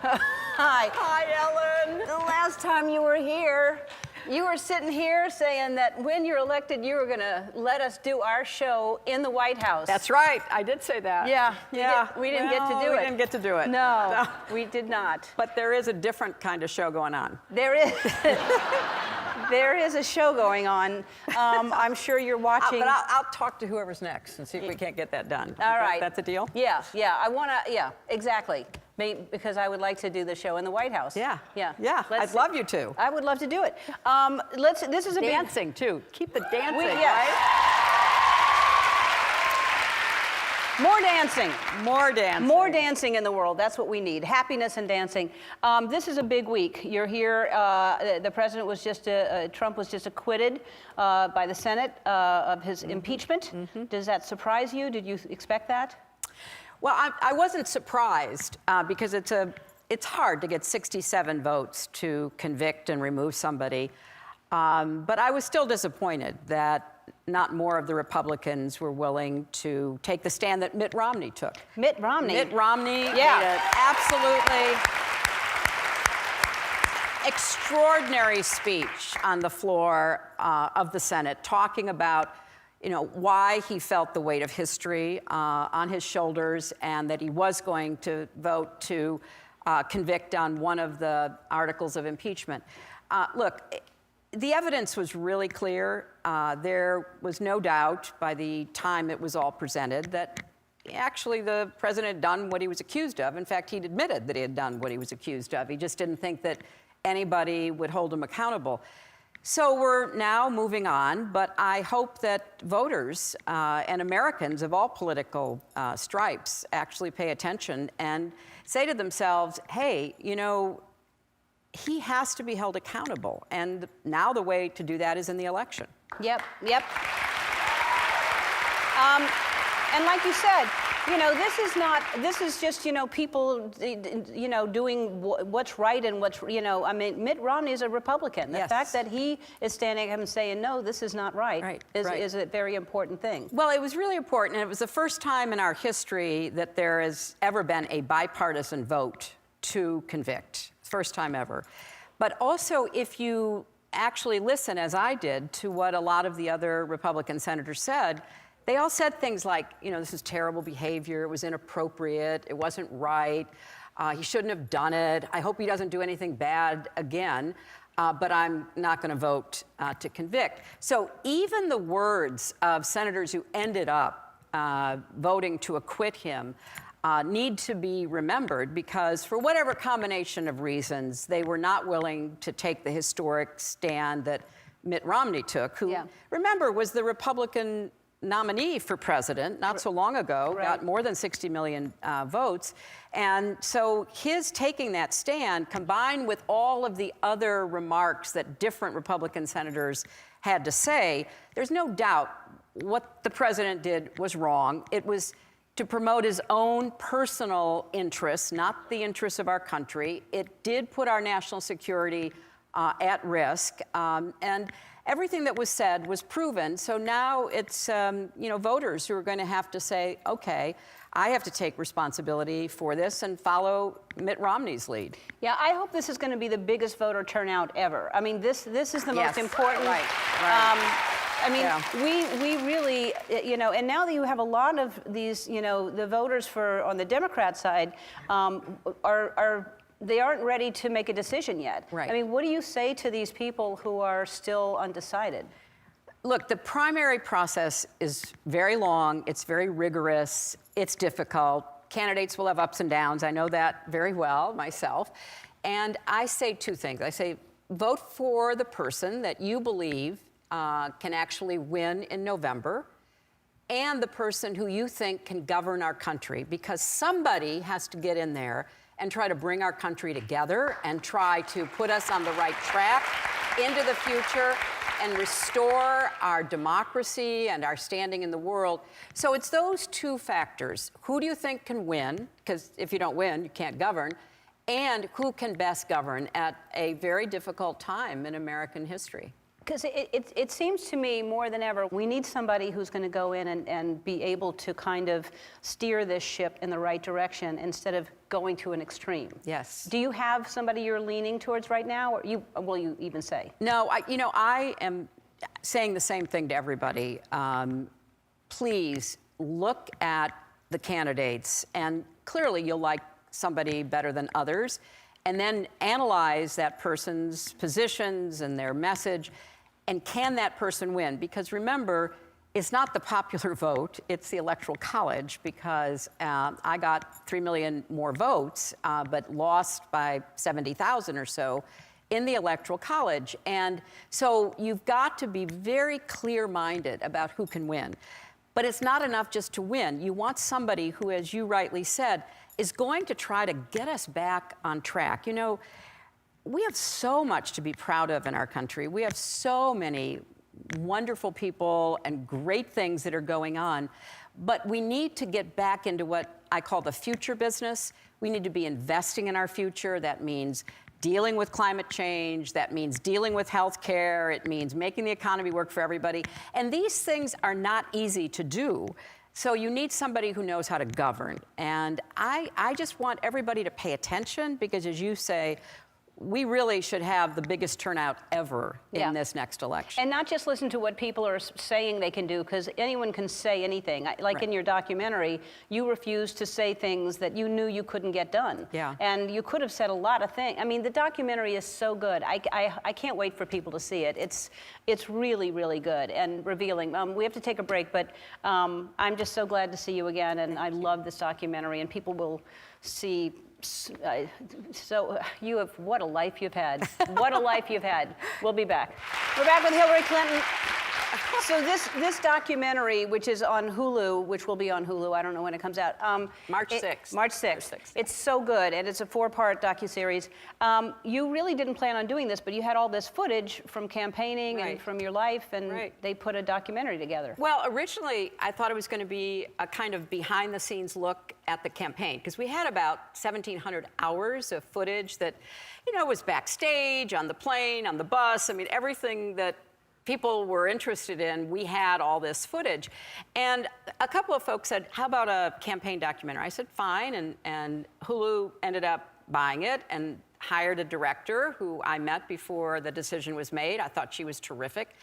Hi. Hi, Ellen. The last time you were here, you were sitting here saying that when you're elected, you were going to let us do our show in the White House. That's right. I did say that. Yeah. Yeah. We didn't get to do it. We didn't get to do it. No, we did not. But there is a different kind of show going on. There is. There is a show going on. I'm sure you're watching. But I'll talk to whoever's next and see if we can't get that done. All right. That's a deal? Yeah, yeah. I want to, yeah, exactly. Because I would like to do the show in the White House. Yeah. Yeah. Yeah. I'd love you to. I would love to do it. This is a dancing, too. Keep the dancing, yeah. right? More dancing. More dancing. More dancing in the world. That's what we need. Happiness and dancing. This is a big week. You're here. The president was just, Trump was just acquitted by the Senate of his impeachment. Does that surprise you? Did you expect that? Well, I wasn't surprised because it's hard to get 67 votes to convict and remove somebody. But I was still disappointed that not more of the Republicans were willing to take the stand that Mitt Romney took. Mitt Romney? Mitt Romney made an absolutely extraordinary speech on the floor of the Senate, talking about why he felt the weight of history on his shoulders and that he was going to vote to convict on one of the articles of impeachment. Look, the evidence was really clear. There was no doubt by the time it was all presented that actually the president had done what he was accused of. In fact, he'd admitted that he had done what he was accused of. He just didn't think that anybody would hold him accountable. So we're now moving on, but I hope that voters and Americans of all political stripes actually pay attention and say to themselves, hey, he has to be held accountable. And now the way to do that is in the election. Yep, yep. And like you said, this is just, people, doing what's right and what's, I mean, Mitt Romney is a Republican. The fact that he is standing up and saying, no, this is not right, is a very important thing. Well, it was really important, and it was the first time in our history that there has ever been a bipartisan vote to convict. First time ever. But also, if you actually listen, as I did, to what a lot of the other Republican senators said, they all said things like, this is terrible behavior, it was inappropriate, it wasn't right, he shouldn't have done it, I hope he doesn't do anything bad again, but I'm not going to vote to convict. So even the words of senators who ended up voting to acquit him need to be remembered because for whatever combination of reasons, they were not willing to take the historic stand that Mitt Romney took, who, remember, was the Republican nominee for president not so long ago, got more than 60 million votes. And so his taking that stand, combined with all of the other remarks that different Republican senators had to say, there's no doubt what the president did was wrong. It was to promote his own personal interests, not the interests of our country. It did put our national security at risk, and everything that was said was proven. So now it's voters who are going to have to say, okay, I have to take responsibility for this and follow Mitt Romney's lead. Yeah, I hope this is going to be the biggest voter turnout ever. I mean, this is the most important. Right. I mean, we really, and now that you have a lot of these, the voters on the Democrat side they aren't ready to make a decision yet. Right. I mean, what do you say to these people who are still undecided? Look, the primary process is very long, it's very rigorous, it's difficult. Candidates will have ups and downs. I know that very well myself. And I say two things. I say, vote for the person that you believe can actually win in November, and the person who you think can govern our country, because somebody has to get in there and try to bring our country together and try to put us on the right track into the future and restore our democracy and our standing in the world. So it's those two factors. Who do you think can win? Because if you don't win, you can't govern. And who can best govern at a very difficult time in American history? Because it seems to me more than ever, we need somebody who's going to go in and be able to kind of steer this ship in the right direction instead of going to an extreme. Yes. Do you have somebody you're leaning towards right now, or will you even say? No, I am saying the same thing to everybody. Please look at the candidates, and clearly you'll like somebody better than others, and then analyze that person's positions and their message, and can that person win? Because remember, it's not the popular vote, it's the Electoral College, because I got 3 million more votes, but lost by 70,000 or so in the Electoral College. And so you've got to be very clear-minded about who can win. But it's not enough just to win. You want somebody who, as you rightly said, is going to try to get us back on track. You know, we have so much to be proud of in our country. We have so many wonderful people and great things that are going on. But we need to get back into what I call the future business. We need to be investing in our future. That means dealing with climate change. That means dealing with health care. It means making the economy work for everybody. And these things are not easy to do. So you need somebody who knows how to govern. And I just want everybody to pay attention, because as you say, we really should have the biggest turnout ever in this next election. And not just listen to what people are saying they can do, because anyone can say anything. Like in your documentary, you refused to say things that you knew you couldn't get done. Yeah. And you could have said a lot of things. I mean, the documentary is so good. I can't wait for people to see it. It's really, really good and revealing. We have to take a break, but I'm just so glad to see you again, and I love this documentary, and people will see. So you have, what a life you've had. What a life you've had. We'll be back. We're back with Hillary Clinton. So this documentary, which is on Hulu, which will be on Hulu, I don't know when it comes out. March 6th. March 6th. It's so good, and it's a 4-part docuseries. You really didn't plan on doing this, but you had all this footage from campaigning and from your life, and they put a documentary together. Well, originally, I thought it was going to be a kind of behind-the-scenes look at the campaign, because we had about 1,700 hours of footage that, you know, was backstage, on the plane, on the bus. I mean, everything that people were interested in, we had all this footage. And a couple of folks said, how about a campaign documentary? I said, fine, and Hulu ended up buying it and hired a director who I met before the decision was made. I thought she was terrific.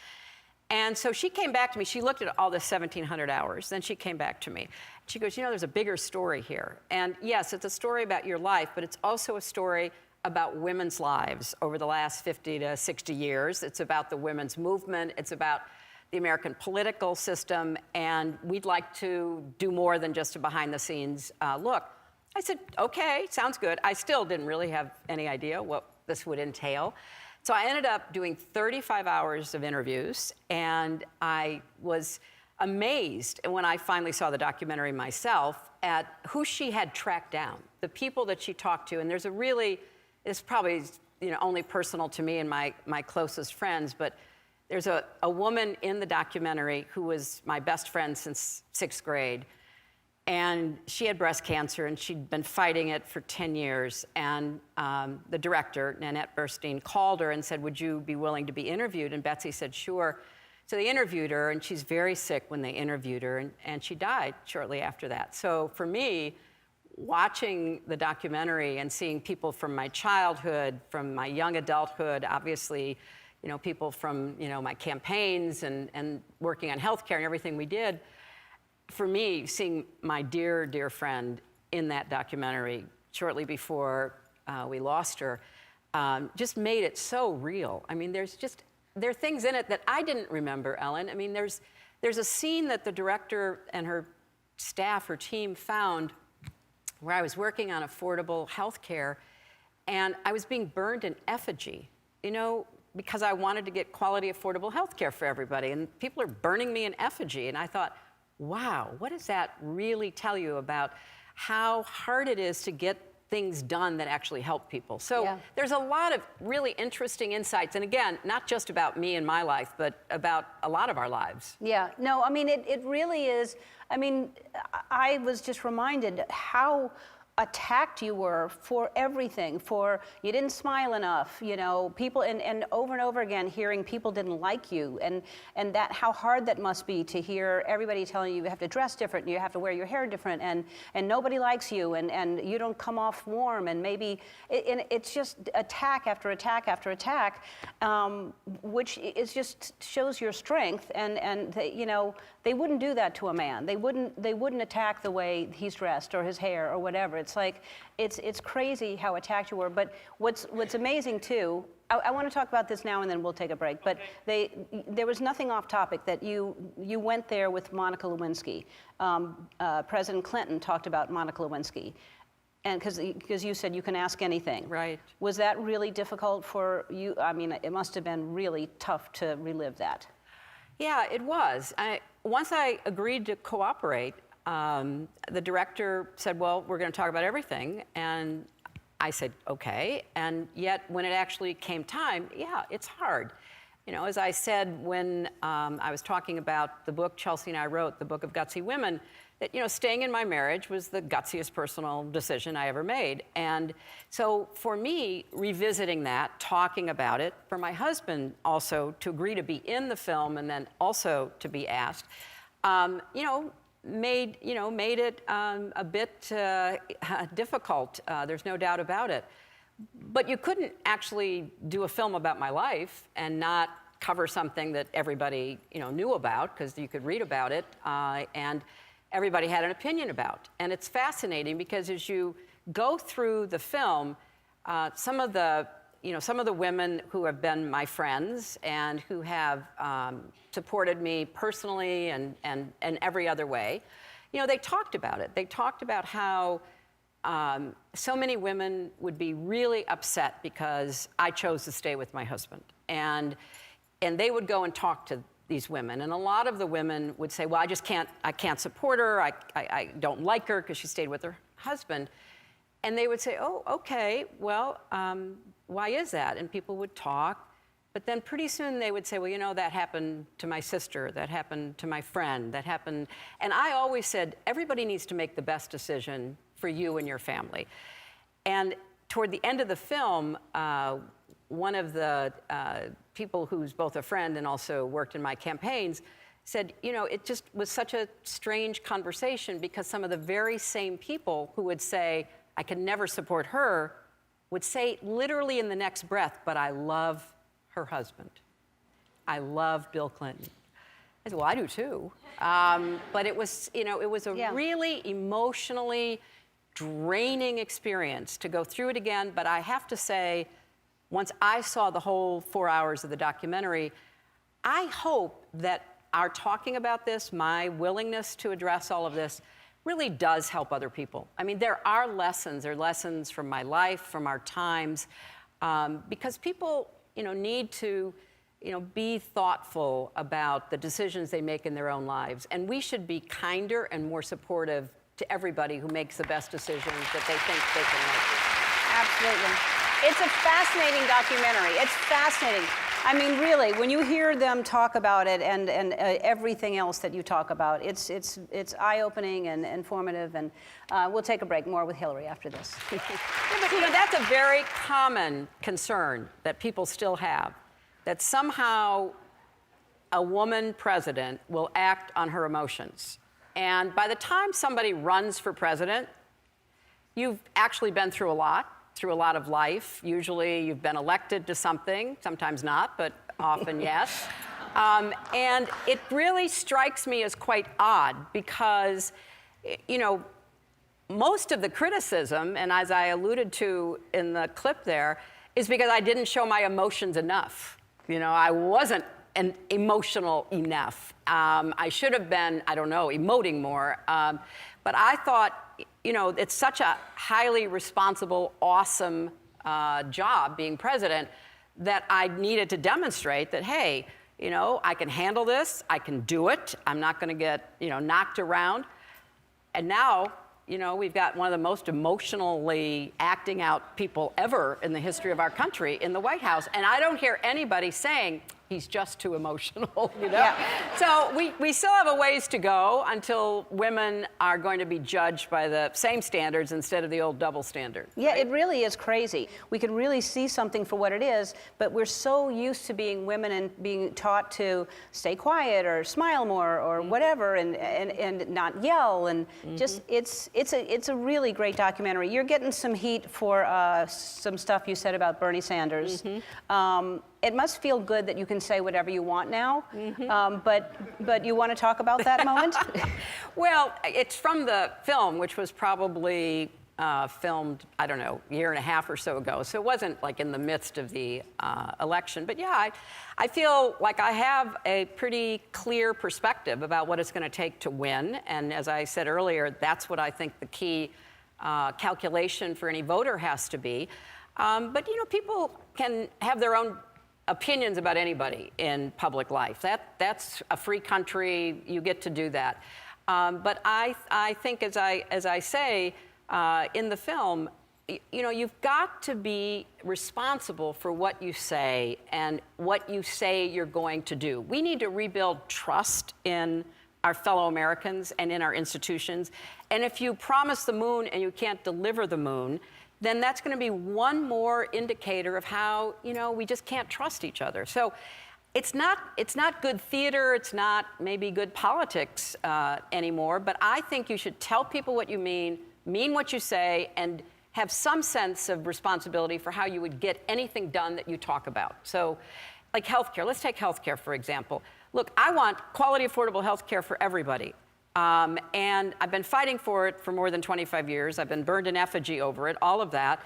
And so she came back to me. She looked at all the 1,700 hours. Then she came back to me. She goes, you know, there's a bigger story here. And yes, it's a story about your life, but it's also a story about women's lives over the last 50 to 60 years. It's about the women's movement. It's about the American political system. And we'd like to do more than just a behind-the-scenes look. I said, OK, sounds good. I still didn't really have any idea what this would entail. So I ended up doing 35 hours of interviews, and I was amazed when I finally saw the documentary myself at who she had tracked down, the people that she talked to. And there's a really, it's probably, you know, only personal to me and my closest friends, but there's a woman in the documentary who was my best friend since 6th grade. And she had breast cancer, and she'd been fighting it for 10 years. And the director, Nanette Burstein, called her and said, would you be willing to be interviewed? And Betsy said, sure. So they interviewed her, and she's very sick when they interviewed her, and she died shortly after that. So for me, watching the documentary and seeing people from my childhood, from my young adulthood, obviously, you know, people from, you know, my campaigns and working on healthcare and everything we did, for me, seeing my dear, dear friend in that documentary shortly before we lost her just made it so real. I mean, there are things in it that I didn't remember, Ellen. I mean, there's a scene that the director and her staff, her team, found where I was working on affordable health care, and I was being burned in effigy, you know, because I wanted to get quality, affordable health care for everybody, and people are burning me in effigy. And I thought, wow, what does that really tell you about how hard it is to get things done that actually help people? So there's a lot of really interesting insights. And again, not just about me and my life, but about a lot of our lives. Yeah, no, I mean, it really is. I mean, I was just reminded how attacked you were for everything, for you didn't smile enough, you know, people, and over again hearing people didn't like you, and that how hard that must be to hear everybody telling you have to dress different, you have to wear your hair different, and nobody likes you, and you don't come off warm, and maybe, and it's just attack after attack after attack, which is just shows your strength, and they, you know, they wouldn't do that to a man. They wouldn't attack the way he's dressed or his hair or whatever. It's like, it's crazy how attacked you were. But what's amazing too, I want to talk about this now and then we'll take a break. But there was nothing off topic that you went there with Monica Lewinsky. President Clinton talked about Monica Lewinsky. And because you said you can ask anything. Right. Was that really difficult for you? I mean, it must have been really tough to relive that. Yeah, it was. Once I agreed to cooperate, the director said, well, we're going to talk about everything. And I said, okay. And yet, when it actually came time, yeah, it's hard. You know, as I said when I was talking about the book Chelsea and I wrote, the Book of Gutsy Women, that, you know, staying in my marriage was the gutsiest personal decision I ever made. And so for me, revisiting that, talking about it, for my husband also to agree to be in the film and then also to be asked, made it a bit difficult. There's no doubt about it. But you couldn't actually do a film about my life and not cover something that everybody, you know, knew about, because you could read about it, and everybody had an opinion about. And it's fascinating because as you go through the film, some of the women who have been my friends and who have supported me personally and every other way, you know, they talked about it. They talked about how so many women would be really upset because I chose to stay with my husband. And they would go and talk to these women. And a lot of the women would say, well, I can't support her. I don't like her because she stayed with her husband. And they would say, oh, okay, well, why is that? And people would talk. But then pretty soon they would say, well, you know, that happened to my sister, that happened to my friend, that happened. And I always said, everybody needs to make the best decision for you and your family. And toward the end of the film, one of the people who's both a friend and also worked in my campaigns said, you know, it just was such a strange conversation because some of the very same people who would say, I can never support her, would say literally in the next breath, but I love her husband. I love Bill Clinton. I said, well, I do too. But it was, you know, it was a really emotionally draining experience to go through it again. But I have to say, once I saw the whole 4 hours of the documentary, I hope that our talking about this, my willingness to address all of this, really does help other people. I mean, there are lessons from my life, from our times, because people, you know, need to, you know, be thoughtful about the decisions they make in their own lives. And we should be kinder and more supportive to everybody who makes the best decisions that they think they can make. Absolutely. It's a fascinating documentary. It's fascinating. I mean, really, when you hear them talk about it and everything else that you talk about, it's eye-opening and informative. And we'll take a break. More with Hillary after this. Yeah, but you know, that's a very common concern that people still have, that somehow a woman president will act on her emotions. And by the time somebody runs for president, you've actually been through a lot of life. Usually you've been elected to something, sometimes not, but often yes. And it really strikes me as quite odd because, you know, most of the criticism, and as I alluded to in the clip there, is because I didn't show my emotions enough. You know, I wasn't emotional enough. I should have been, I don't know, emoting more. But I thought, you know, it's such a highly responsible, awesome job being president that I needed to demonstrate that, hey, you know, I can handle this, I can do it, I'm not gonna get, you know, knocked around. And now, you know, we've got one of the most emotionally acting out people ever in the history of our country in the White House. And I don't hear anybody saying, he's just too emotional, you know? Yeah. So we still have a ways to go until women are going to be judged by the same standards instead of the old double standard. Yeah, right? it really is crazy. We can really see something for what it is, but we're so used to being women and being taught to stay quiet or smile more or whatever and not yell and just it's a really great documentary. You're getting some heat for some stuff you said about Bernie Sanders. It must feel good that you can say whatever you want now, but you want to talk about that moment? Well, it's from the film, which was probably filmed, I don't know, a year and a half or so ago. So it wasn't like in the midst of the election. But yeah, I feel like I have a pretty clear perspective about what it's going to take to win. And as I said earlier, that's what I think the key calculation for any voter has to be. But, you know, people can have their own opinions about anybody in public life. That's a free country. You get to do that. But I think, as I say in the film, you know, you've got to be responsible for what you say and what you say you're going to do. We need to rebuild trust in our fellow Americans and in our institutions. And if you promise the moon and you can't deliver the moon, then that's going to be one more indicator of how, you know, we just can't trust each other. So it's not good theater, it's not maybe good politics anymore, but I think you should tell people what you mean what you say, and have some sense of responsibility for how you would get anything done that you talk about. So, like healthcare, let's take healthcare, for example. Look, I want quality, affordable healthcare for everybody. And I've been fighting for it for more than 25 years. I've been burned in effigy over it, all of that.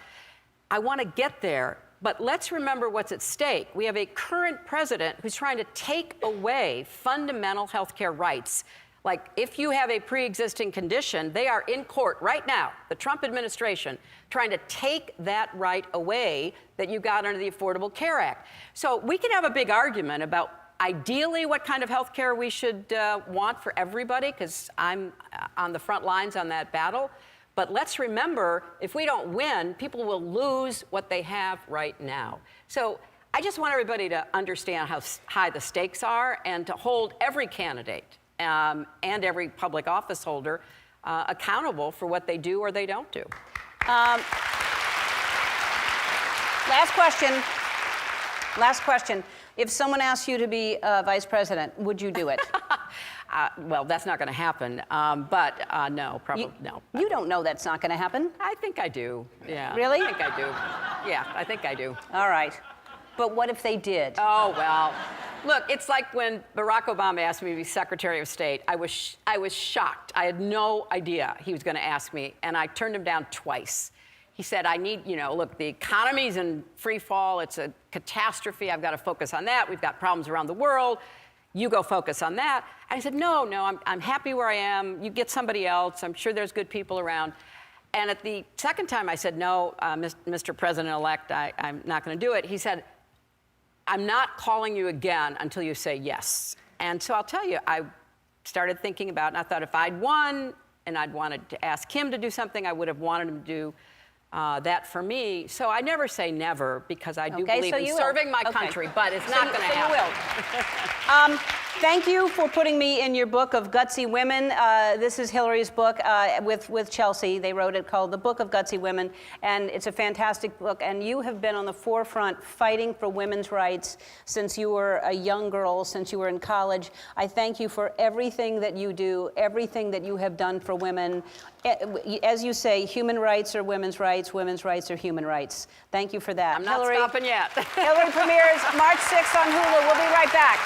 I want to get there, but let's remember what's at stake. We have a current president who's trying to take away fundamental healthcare rights. Like, if you have a pre-existing condition, they are in court right now, the Trump administration, trying to take that right away that you got under the Affordable Care Act. So we can have a big argument about ideally what kind of health care we should want for everybody, because I'm on the front lines on that battle. But let's remember, if we don't win, people will lose what they have right now. So I just want everybody to understand how high the stakes are and to hold every candidate and every public office holder accountable for what they do or they don't do. Last question. If someone asked you to be vice president, would you do it? Well, that's not going to happen. But no, probably no. You don't know that's not going to happen. I think I do. Yeah. Really? I think I do. Yeah, I think I do. All right. But what if they did? Oh, well. Look, it's like when Barack Obama asked me to be Secretary of State. I was shocked. I had no idea he was going to ask me, and I turned him down twice. He said, I need, you know, look, the economy's in free fall. It's a catastrophe. I've got to focus on that. We've got problems around the world. You go focus on that. And I said, no, I'm happy where I am. You get somebody else. I'm sure there's good people around. And at the second time I said, no, Mr. President-elect, I'm not going to do it. He said, I'm not calling you again until you say yes. And so I'll tell you, I started thinking about it, and I thought if I'd won and I'd wanted to ask him to do something, I would have wanted him to do that for me. So I never say never, because I do believe in serving my country, but it's not going to happen. You will. Thank you for putting me in your book of Gutsy Women. This is Hillary's book with Chelsea. They wrote it called The Book of Gutsy Women, and it's a fantastic book. And you have been on the forefront fighting for women's rights since you were a young girl, since you were in college. I thank you for everything that you do, everything that you have done for women. As you say, human rights are women's rights are human rights. Thank you for that. I'm not stopping yet. Hillary premieres March 6th on Hulu. We'll be right back.